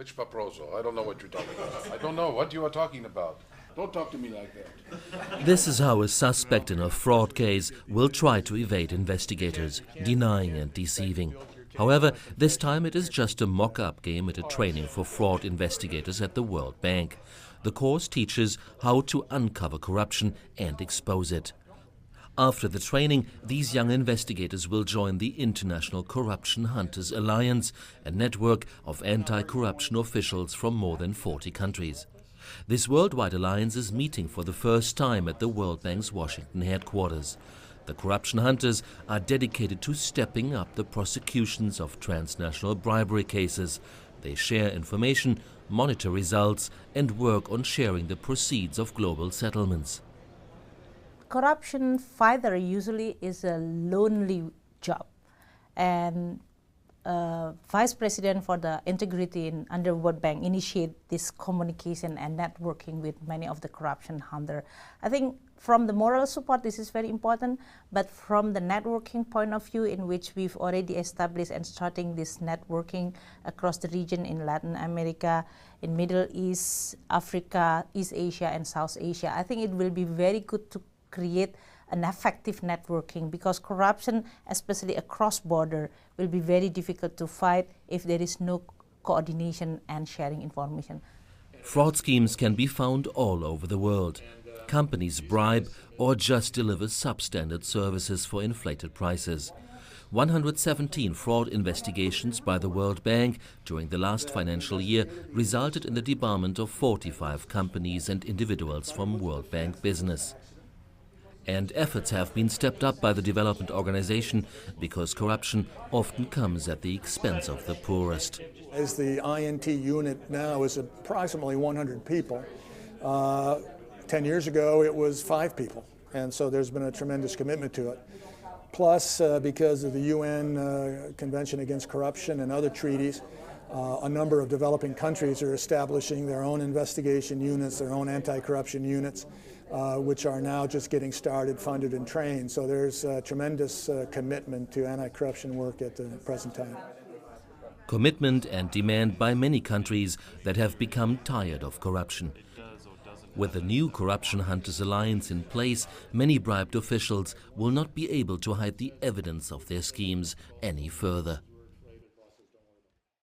Which proposal? I don't know what you're talking about. I don't know what you are talking about. Don't talk to me like that. This is how a suspect in a fraud case will try to evade investigators, denying and deceiving. However, this time it is just a mock-up game at a training for fraud investigators at the World Bank. The course teaches how to uncover corruption and expose it. After the training, these young investigators will join the International Corruption Hunters Alliance, a network of anti-corruption officials from more than 40 countries. This worldwide alliance is meeting for the first time at the World Bank's Washington headquarters. The corruption hunters are dedicated to stepping up the prosecutions of transnational bribery cases. They share information, monitor results, and work on sharing the proceeds of global settlements. Corruption fighter usually is a lonely job, and Vice President for the Integrity under World Bank initiate this communication and networking with many of the corruption hunters. I think from the moral support this is very important, but from the networking point of view, in which we've already established and starting this networking across the region in Latin America, in Middle East, Africa, East Asia and South Asia, I think it will be very good to create an effective networking, because corruption, especially across border, will be very difficult to fight if there is no coordination and sharing information. Fraud schemes can be found all over the world. Companies bribe or just deliver substandard services for inflated prices. 117 fraud investigations by the World Bank during the last financial year resulted in the debarment of 45 companies and individuals from World Bank business. And efforts have been stepped up by the development organization, because corruption often comes at the expense of the poorest. As the INT unit now is approximately 100 people. 10 years ago it was 5 people, and so there's been a tremendous commitment to it. Plus, because of the UN Convention Against Corruption and other treaties, a number of developing countries are establishing their own investigation units, their own anti-corruption units, which are now just getting started, funded and trained. So there's a tremendous commitment to anti-corruption work at the present time. Commitment and demand by many countries that have become tired of corruption. With the new Corruption Hunters Alliance in place, many bribed officials will not be able to hide the evidence of their schemes any further.